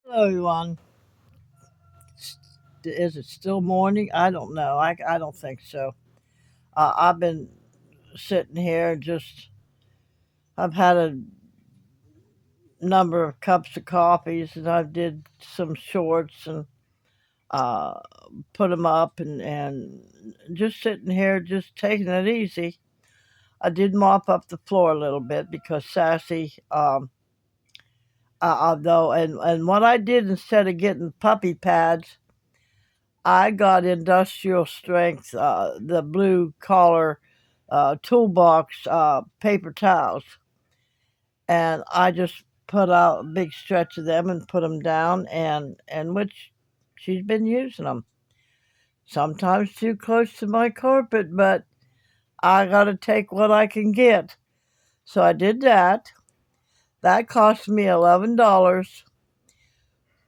Hello, everyone. Is it still morning? I don't know. I don't think so. I've been sitting here and I've had a number of cups of coffees and I did some shorts and uh, put them up and just sitting here, just taking it easy. I did mop up the floor a little bit because Sassy, though, and what I did instead of getting puppy pads, I got industrial strength, the blue collar toolbox paper towels, and I just put out a big stretch of them and put them down, and which she's been using them. Sometimes too close to my carpet, but I got to take what I can get. So I did that. That cost me $11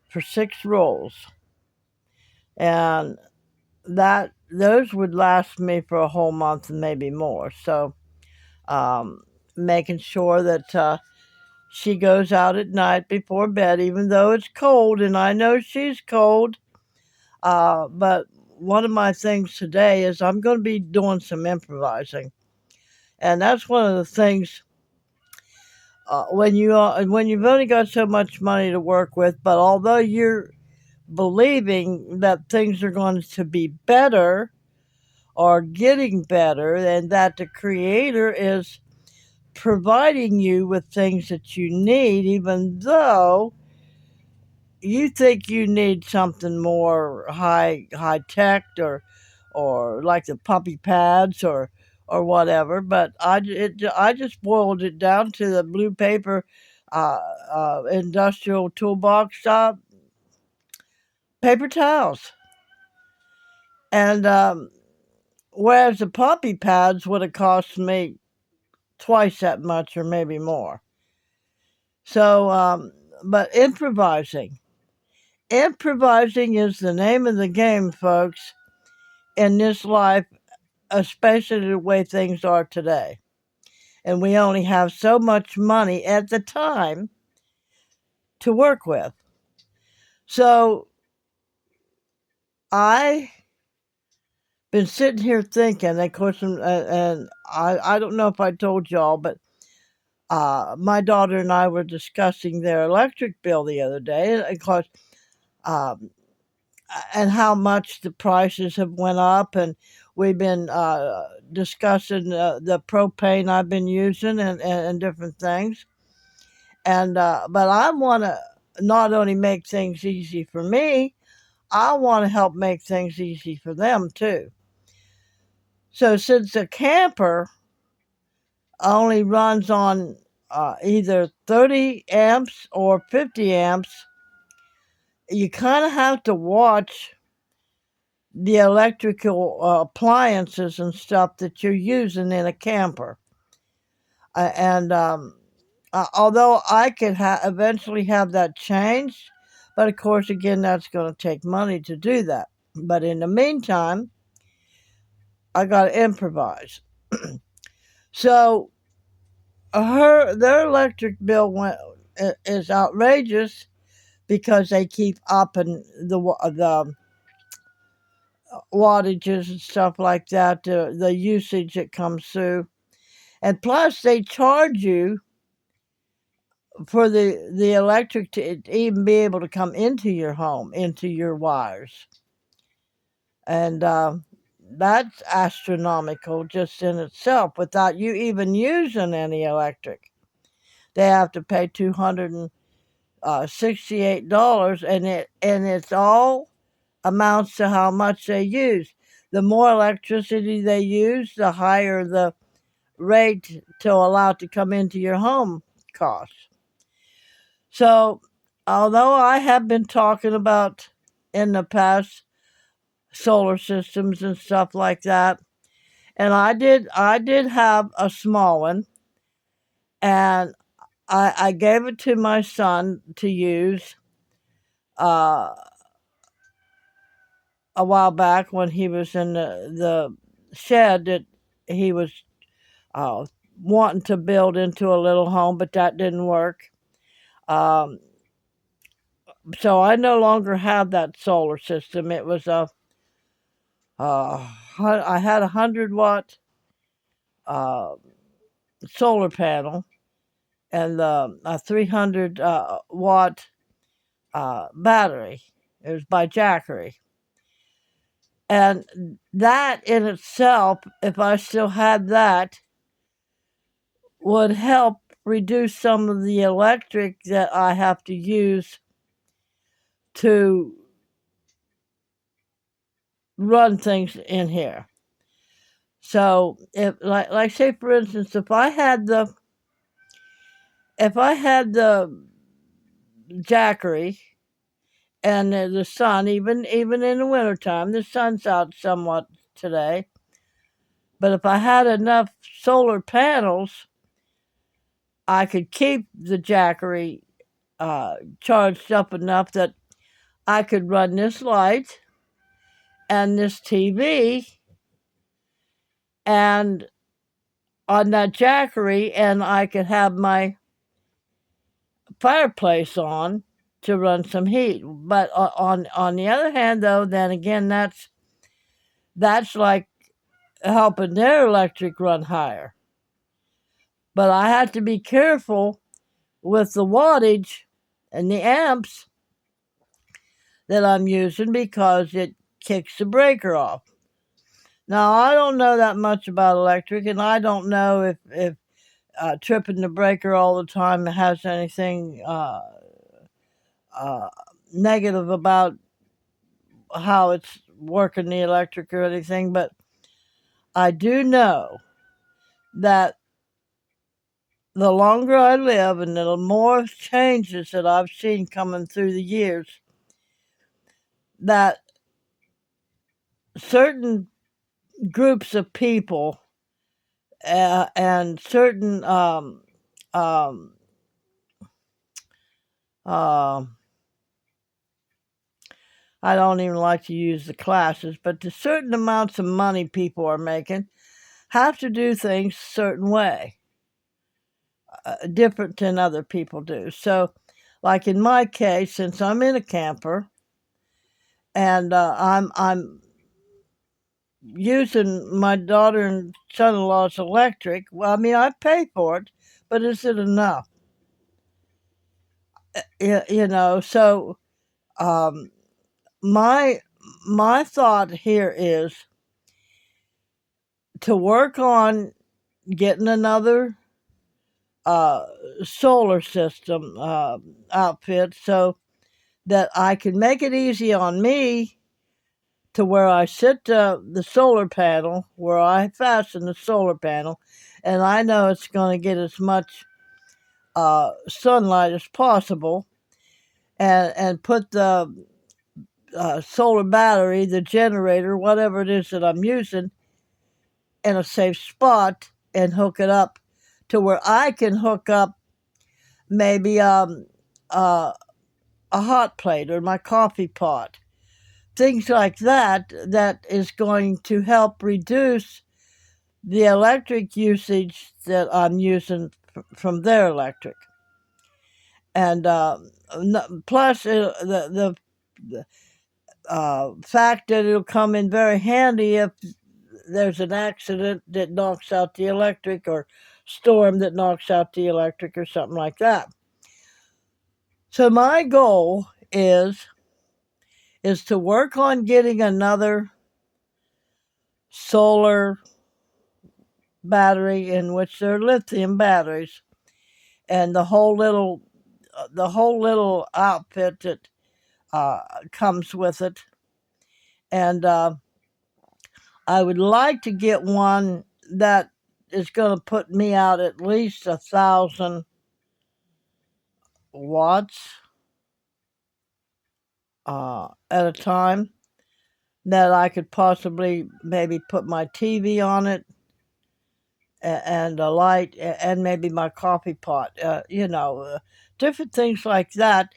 for 6 rolls, and that those would last me for a whole month and maybe more. So um, making sure that she goes out at night before bed, even though it's cold, and I know she's cold. But one of my things today is I'm going to be doing some improvising, and that's one of the things when you've only got so much money to work with. But although you're believing that things are going to be better or getting better, and that the Creator is providing you with things that you need, even though you think you need something more high tech or like the puppy pads or whatever. But I just boiled it down to the blue paper industrial toolbox paper towels, and whereas the puppy pads would have cost me twice that much or maybe more. So, but improvising is the name of the game, folks, in this life, especially the way things are today. And we only have so much money at the time to work with. So I been sitting here thinking, of course, and I don't know if I told y'all, but my daughter and I were discussing their electric bill the other day, and of course, um, and how much the prices have went up, and we've been discussing the propane I've been using and different things, and but I want to not only make things easy for me, I want to help make things easy for them too. So since the camper only runs on either 30 amps or 50 amps, you kind of have to watch the electrical appliances and stuff that you're using in a camper. And although I could eventually have that changed, but of course, again, that's going to take money to do that. But in the meantime, I got to improvise. So their electric bill is outrageous because they keep upping the wattages and stuff like that, the usage that comes through. And plus, they charge you for the electric to even be able to come into your home, into your wires. And that's astronomical just in itself without you even using any electric. They have to pay $268, and it's all amounts to how much they use. The more electricity they use, the higher the rate to allow it to come into your home costs. So, although I have been talking about in the past solar systems and stuff like that, and I did have a small one, and I gave it to my son to use uh, a while back when he was in the shed that he was uh, wanting to build into a little home, but that didn't work. Um, So I no longer have that solar system. It was I had 100-watt uh, solar panel and a 300 watt battery. It was by Jackery. And that in itself, if I still had that, would help reduce some of the electric that I have to use to run things in here. So if like say for instance, if I had the Jackery and the sun, even in the wintertime, the sun's out somewhat today. But if I had enough solar panels, I could keep the Jackery charged up enough that I could run this light and this TV and on that Jackery, and I could have my fireplace on to run some heat. But on the other hand, though, then again, that's like helping their electric run higher. But I had to be careful with the wattage and the amps that I'm using because it kicks the breaker off. Now, I don't know that much about electric, and I don't know if tripping the breaker all the time has anything uh, negative about how it's working the electric or anything, but I do know that the longer I live and the more changes that I've seen coming through the years, that certain groups of people and certain um, uh, I don't even like to use the classes, but the certain amounts of money people are making have to do things a certain way, different than other people do. So, like in my case, since I'm in a camper and I'm using my daughter and son-in-law's electric, well, I mean, I pay for it, but is it enough? You know, so um, my my thought here is to work on getting another uh, solar system outfit so that I can make it easy on me to where I sit the solar panel, where I fasten the solar panel, and I know it's going to get as much sunlight as possible, and put the solar battery, the generator, whatever it is that I'm using, in a safe spot and hook it up to where I can hook up maybe a hot plate or my coffee pot, things like that, that is going to help reduce the electric usage that I'm using from their electric. And plus, the fact that it'll come in very handy if there's an accident that knocks out the electric or storm that knocks out the electric or something like that. So my goal is to work on getting another solar battery in which they're lithium batteries and the whole little outfit that comes with it. And I would like to get one that is going to put me out at least 1,000 watts at a time, that I could possibly maybe put my TV on it and a light and maybe my coffee pot, different things like that,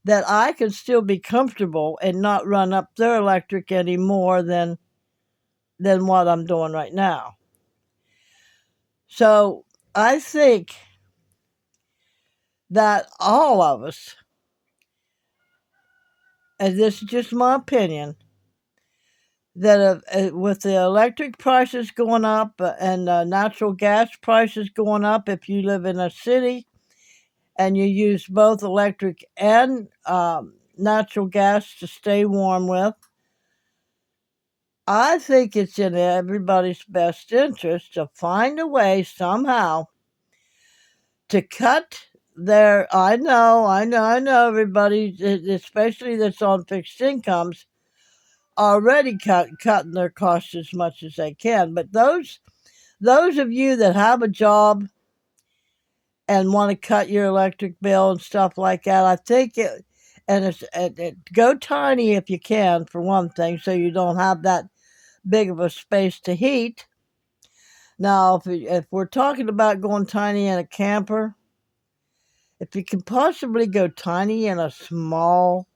that I can still be comfortable and not run up their electric any more than what I'm doing right now. So I think that all of us and this is just my opinion, that with the electric prices going up and natural gas prices going up, if you live in a city and you use both electric and natural gas to stay warm with, I think it's in everybody's best interest to find a way somehow to cut their. I know, everybody, especially that's on fixed incomes, already cutting their costs as much as they can. But those of you that have a job and want to cut your electric bill and stuff like that, I think go tiny if you can, for one thing, so you don't have that big of a space to heat. Now, if we're talking about going tiny in a camper, if you can possibly go tiny in a small,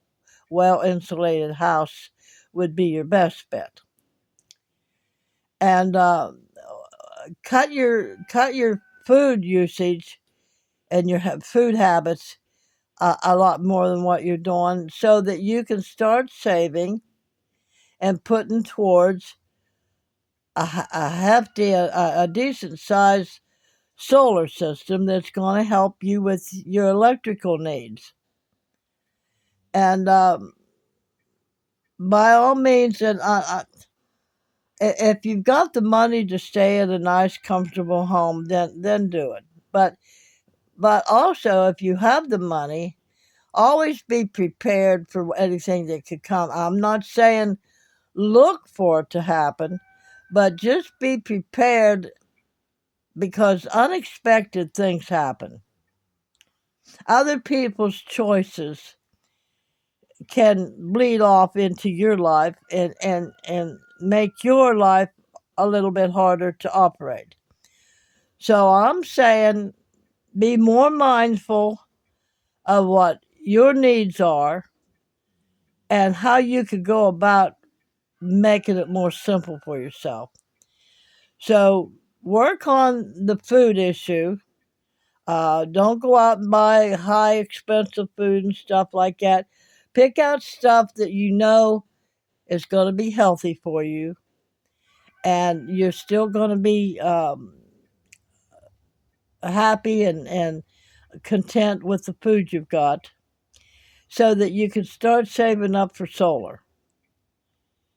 well insulated house, would be your best bet. And cut your food usage and your food habits a lot more than what you're doing, so that you can start saving and putting towards a hefty, a decent sized solar system that's going to help you with your electrical needs. And by all means, and if you've got the money to stay in a nice, comfortable home, then do it. But also, if you have the money, always be prepared for anything that could come. I'm not saying look for it to happen, but just be prepared, because unexpected things happen. Other people's choices can bleed off into your life and make your life a little bit harder to operate. So I'm saying be more mindful of what your needs are and how you could go about making it more simple for yourself. So work on the food issue. Don't go out and buy high expensive food and stuff like that. Pick out stuff that you know is going to be healthy for you, and you're still going to be happy and content with the food you've got, so that you can start saving up for solar.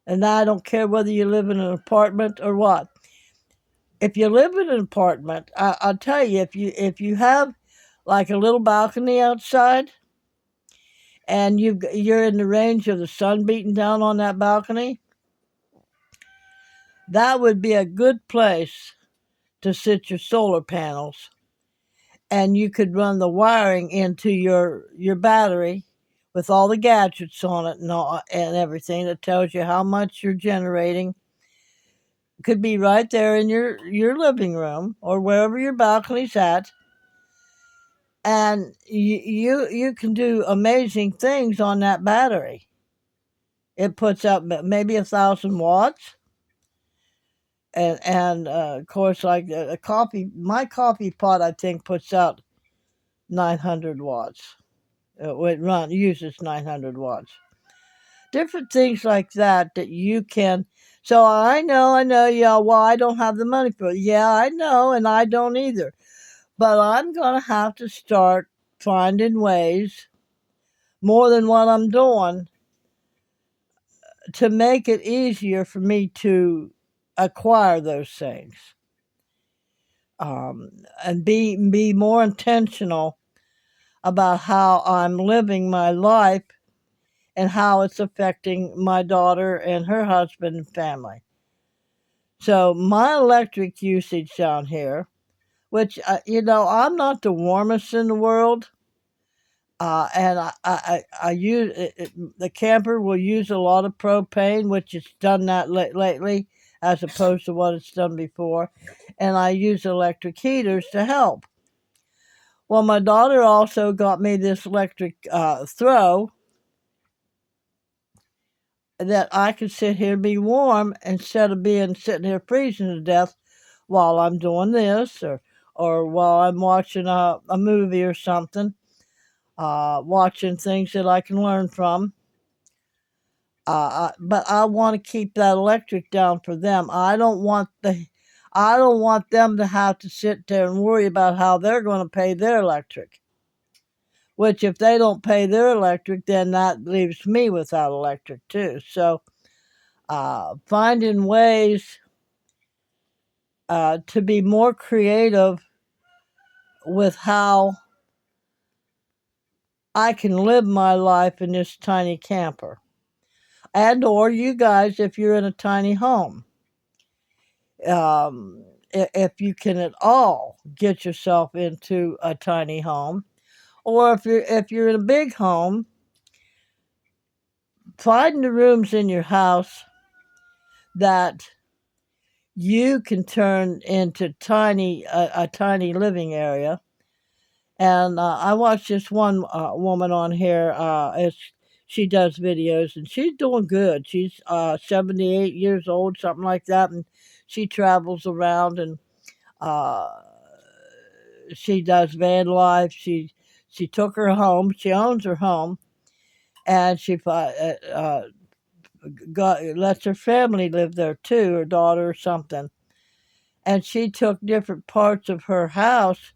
And I don't care whether you live in an apartment or what. If you live in an apartment, I'll tell you, if you have like a little balcony outside, and you're in the range of the sun beating down on that balcony, that would be a good place to sit your solar panels. And you could run the wiring into your battery with all the gadgets on it and everything that tells you how much you're generating. Could be right there in your living room or wherever your balcony's at, and you can do amazing things on that battery. It puts out maybe 1,000 watts, and of course, like a coffee, my coffee pot, I think puts out 900 watts. It uses 900 watts. Different things like that you can. So I know, yeah. Well, I don't have the money for it. Yeah, I know, and I don't either. But I'm gonna have to start finding ways, more than what I'm doing, to make it easier for me to acquire those things, and be more intentional about how I'm living my life and how it's affecting my daughter and her husband and family. So my electric usage down here, which I'm not the warmest in the world, and I use the camper will use a lot of propane, which it's done that lately as opposed to what it's done before, and I use electric heaters to help. Well, my daughter also got me this electric throw that I could sit here and be warm instead of being sitting here freezing to death while I'm doing this, or while I'm watching a movie or something, watching things that I can learn from. But I want to keep that electric down for them. I don't want them to have to sit there and worry about how they're going to pay their electric. Which, if they don't pay their electric, then that leaves me without electric too. So, finding ways to be more creative with how I can live my life in this tiny camper. And or you guys, if you're in a tiny home, if you can at all get yourself into a tiny home, or if you're in a big home, find the rooms in your house that you can turn into a tiny living area. And I watched this one woman on here. She does videos, and she's doing good. She's 78 years old, something like that, and she travels around and uh, she does van life. She took her home. She owns her home, and she lets her family live there too, her daughter or something. And she took different parts of her house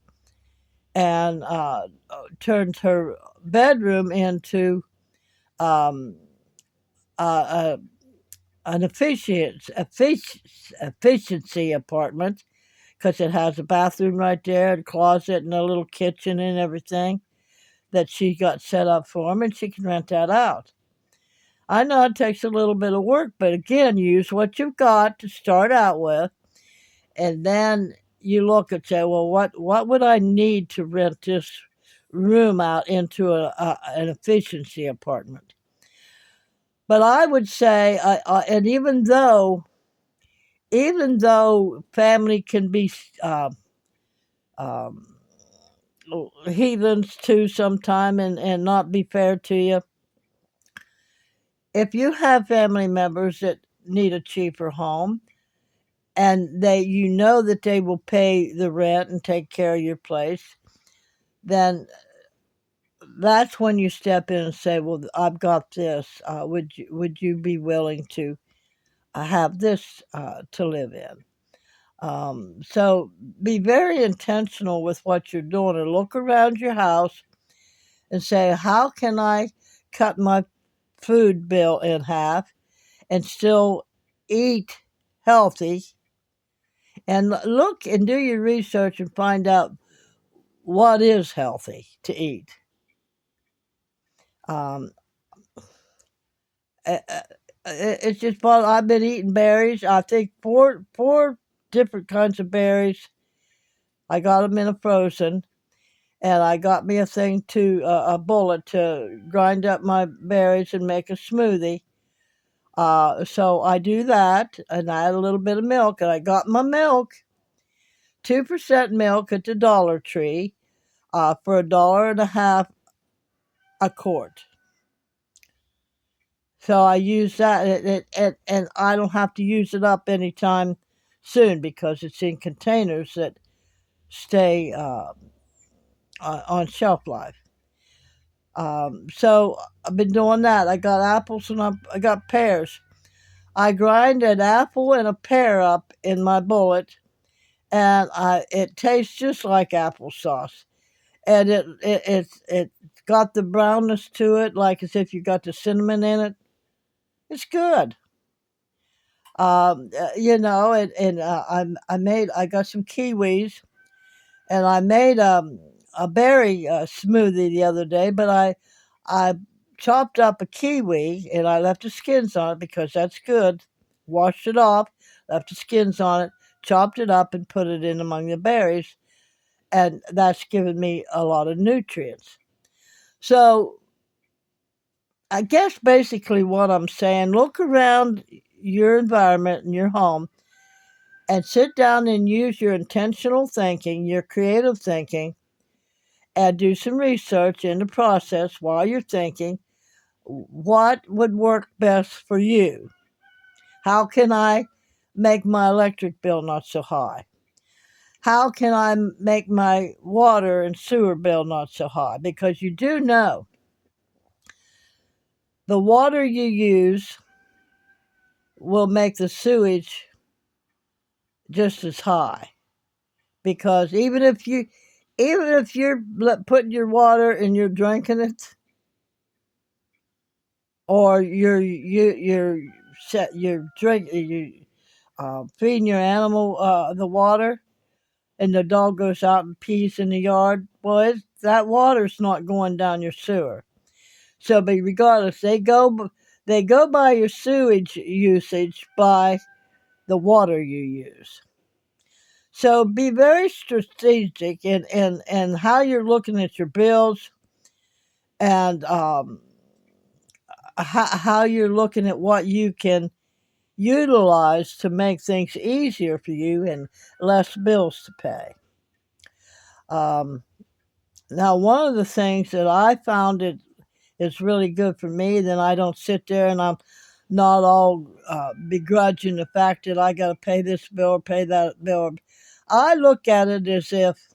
and turned her bedroom into um, uh, an efficiency apartment because it has a bathroom right there, a closet, and a little kitchen and everything that she got set up for them, and she can rent that out. I know it takes a little bit of work, but again, use what you've got to start out with, and then you look and say, well, what would I need to rent this room out into an efficiency apartment? But I would say, and even though family can be um, heathens too sometime and not be fair to you, if you have family members that need a cheaper home and that they will pay the rent and take care of your place, then that's when you step in and say, "Well, I've got this. Would you be willing to have this to live in?" So be very intentional with what you're doing, and look around your house and say, "How can I cut my food bill in half and still eat healthy?" And look and do your research and find out what is healthy to eat. Um, it's just fun. I've been eating berries. I think four different kinds of berries. I got them in a frozen, and I got me a bullet to grind up my berries and make a smoothie. So I do that, and I add a little bit of milk, and I got my milk, 2% milk at the Dollar Tree, for $1.50 a quart. So I use that, and I don't have to use it up anytime soon because it's in containers that stay on shelf life. So I've been doing that. I got apples and I got pears. I grind an apple and a pear up in my bullet, and it tastes just like applesauce. And it's got the brownness to it, like as if you got the cinnamon in it. It's good. I got some kiwis, and I made a berry smoothie the other day. But I chopped up a kiwi and I left the skins on it because that's good. Washed it off, left the skins on it, chopped it up, and put it in among the berries, and that's given me a lot of nutrients. So I guess basically what I'm saying, look around your environment and your home and sit down and use your intentional thinking, your creative thinking, and do some research in the process while you're thinking what would work best for you. How can I make my electric bill not so high? How can I make my water and sewer bill not so high? Because you do know the water you use will make the sewage just as high. Because even if you're putting your water and you're drinking it, or you're feeding your animal the water, and the dog goes out and pees in the yard, well, that water's not going down your sewer. So, but regardless, they go by your sewage usage by the water you use. So be very strategic in how you're looking at your bills, and how you're looking at what you can utilize to make things easier for you and less bills to pay. Now, one of the things that I found is really good for me, then I don't sit there and I'm not all begrudging the fact that I got to pay this bill or pay that bill. I look at it as if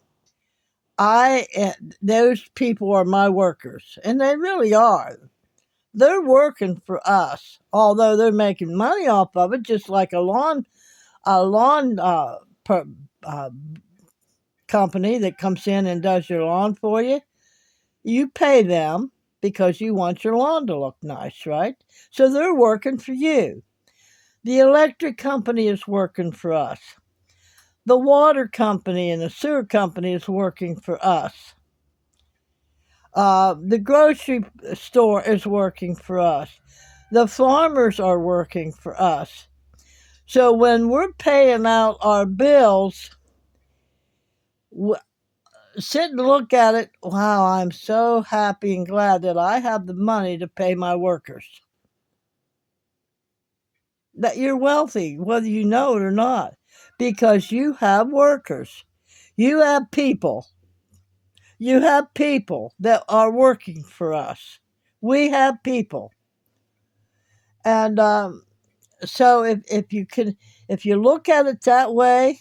those people are my workers, and they really are. They're working for us, although they're making money off of it, just like a lawn company that comes in and does your lawn for you. You pay them because you want your lawn to look nice, right? So they're working for you. The electric company is working for us. The water company and the sewer company is working for us. The grocery store is working for us. The farmers are working for us. So when we're paying out our bills, sit and look at it. Wow, I'm so happy and glad that I have the money to pay my workers. That you're wealthy, whether you know it or not, because you have workers. You have people. You have people that are working for us. We have people. And so if you look at it that way,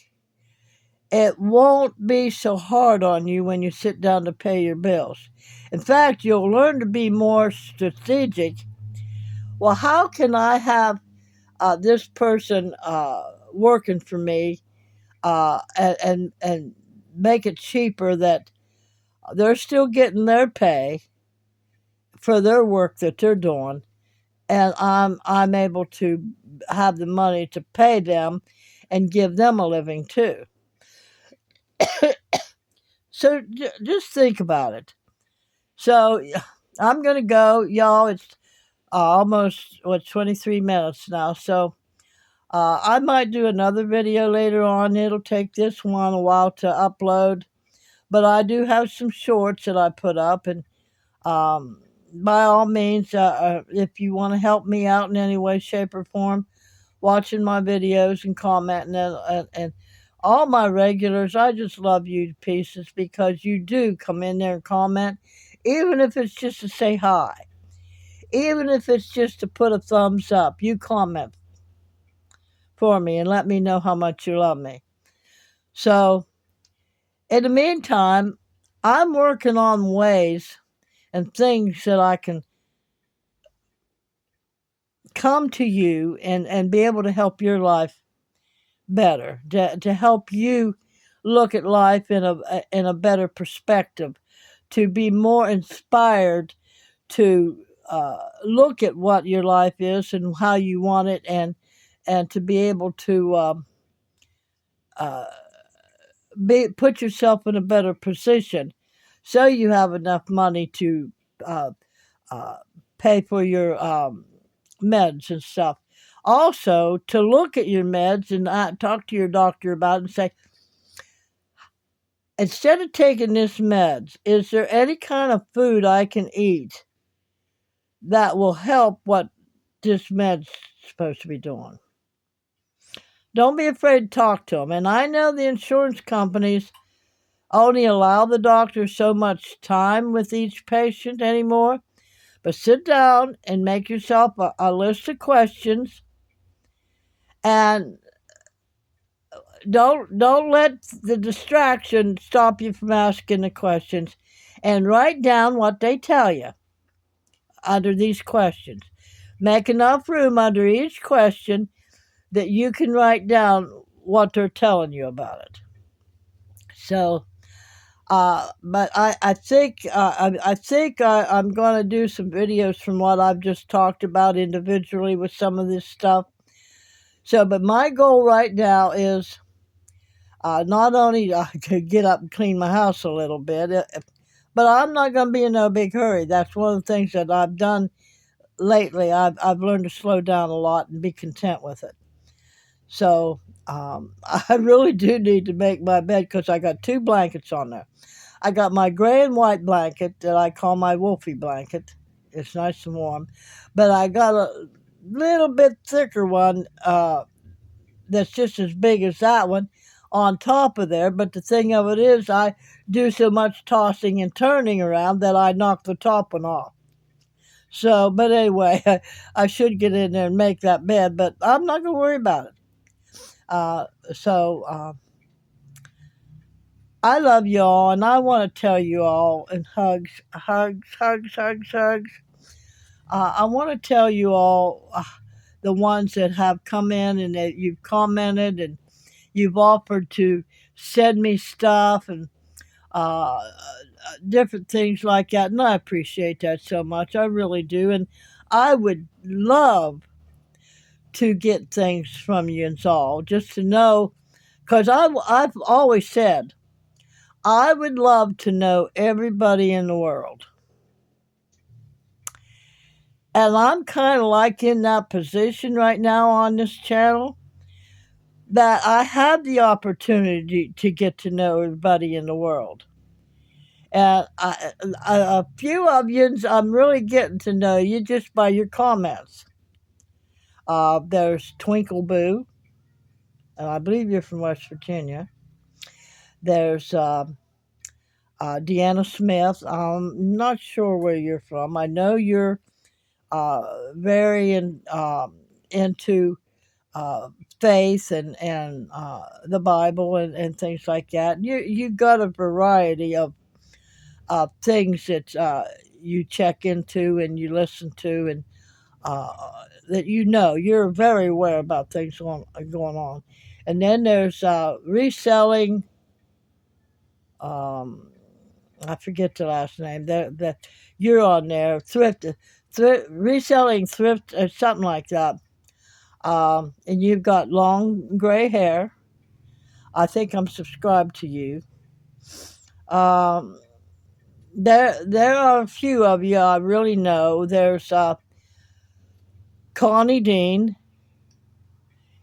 it won't be so hard on you when you sit down to pay your bills. In fact, you'll learn to be more strategic. Well, how can I have this person working for me, and make it cheaper that they're still getting their pay for their work that they're doing, and I'm able to have the money to pay them and give them a living too. So just think about it. So I'm gonna go, y'all. It's almost 23 minutes now. So I might do another video later on. It'll take this one a while to upload, but I do have some shorts that I put up, and by all means, if you want to help me out in any way, shape, or form, watching my videos and commenting, and all my regulars, I just love you to pieces because you do come in there and comment, even if it's just to say hi, even if it's just to put a thumbs up. You comment for me and let me know how much you love me. So, in the meantime, I'm working on ways and things that I can come to you and be able to help your life better, to help you look at life in a better perspective, to be more inspired to look at what your life is and how you want it, and to be able to uh, put yourself in a better position so you have enough money to uh, uh, pay for your meds and stuff. Also, to look at your meds and talk to your doctor about it and say, instead of taking this meds, is there any kind of food I can eat that will help what this med's supposed to be doing? Don't be afraid to talk to them. And I know the insurance companies only allow the doctor so much time with each patient anymore. But sit down and make yourself a list of questions, and don't let the distraction stop you from asking the questions, and write down what they tell you under these questions. Make enough room under each question that you can write down what they're telling you about it. So, but I'm going to do some videos from what I've just talked about individually with some of this stuff. So, but my goal right now is not only to get up and clean my house a little bit, but I'm not going to be in no big hurry. That's one of the things that I've done lately. I've learned to slow down a lot and be content with it. So I really do need to make my bed because I got 2 blankets on there. I got my gray and white blanket that I call my Wolfie blanket. It's nice and warm. But I got a little bit thicker one that's just as big as that one on top of there. But the thing of it is, I do so much tossing and turning around that I knock the top one off. So, but anyway, I should get in there and make that bed, but I'm not going to worry about it. So, I love y'all, and I want to tell you all, and hugs, hugs, hugs, hugs, hugs. I want to tell you all, the ones that have come in and that you've commented and you've offered to send me stuff and uh, different things like that. And I appreciate that so much. I really do. And I would love to get things from you and all, just to know, because I've always said, I would love to know everybody in the world. And I'm kind of like in that position right now on this channel that I have the opportunity to get to know everybody in the world. And a few of you, I'm really getting to know you just by your comments. There's Twinkle Boo, and I believe you're from West Virginia. There's Deanna Smith. I'm not sure where you're from. I know you're very into faith and the Bible and things like that. You got a variety of things that you check into and you listen to, and that you're very aware about things going on. And then there's reselling. Um, I forget the last name. That you're on there. Reselling thrift, or something like that. And you've got long gray hair. I think I'm subscribed to you. Um, there are a few of you I really know. There's Connie Dean.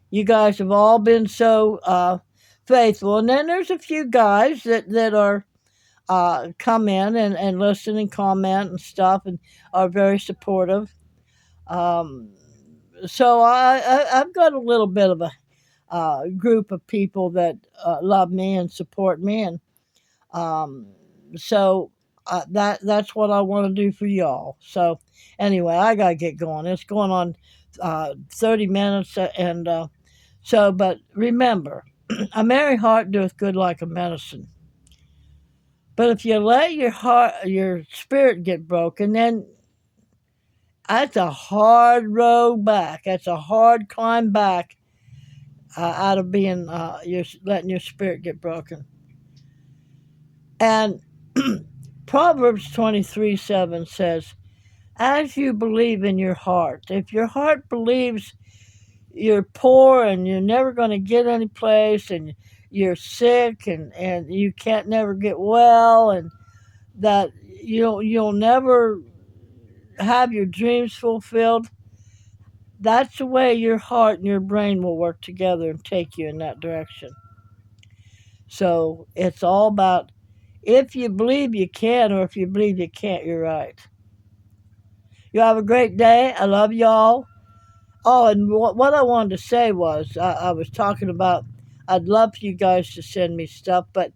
You guys have all been so faithful. And then there's a few guys that are come in and listen and comment and stuff and are very supportive. Um, so I've got a little bit of a group of people that love me and support me, and um, so that's what I want to do for y'all. So anyway, I gotta get going. It's going on 30 minutes, and so. But remember, a merry heart doeth good like a medicine. But if you let your spirit get broken, then that's a hard road back. That's a hard climb back out of being you're letting your spirit get broken. And Proverbs 23:7 says, as you believe in your heart, if your heart believes you're poor and you're never going to get any place and you're sick and you can't never get well and that you'll never have your dreams fulfilled, that's the way your heart and your brain will work together and take you in that direction. So it's all about if you believe you can, or if you believe you can't, you're right. You have a great day. I love y'all. Oh, and what I wanted to say was I was talking about I'd love for you guys to send me stuff, but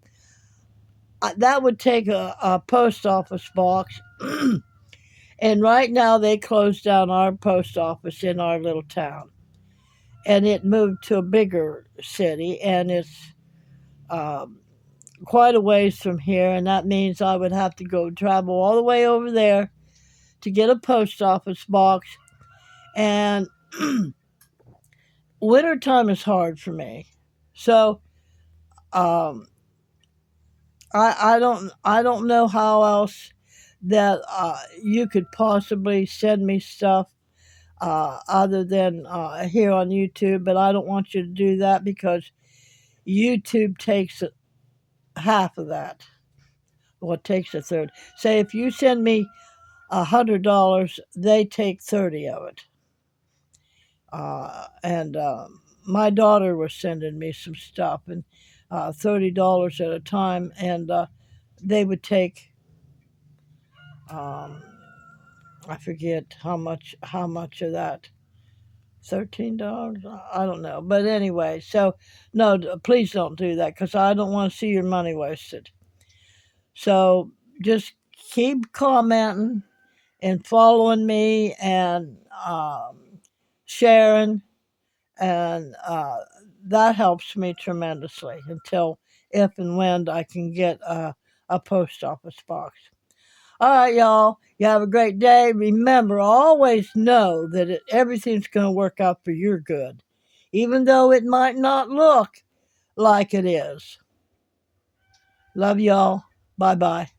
that would take a post office box. And right now they closed down our post office in our little town. And it moved to a bigger city, and it's quite a ways from here, and that means I would have to go travel all the way over there to get a post office box. And wintertime is hard for me. So um, I don't know how else that you could possibly send me stuff other than here on YouTube, but I don't want you to do that because YouTube takes half of that. Well, it takes a third. Say if you send me $100, they take 30 of it. And my daughter was sending me some stuff, and $30 at a time, and they would take um, I forget how much of that. $13? I don't know, but anyway. So no, please don't do that because I don't want to see your money wasted. So just keep commenting and following me and sharing, and that helps me tremendously until if and when I can get a post office box. All right, y'all. You have a great day. Remember, always know that everything's going to work out for your good, even though it might not look like it is. Love y'all. Bye bye.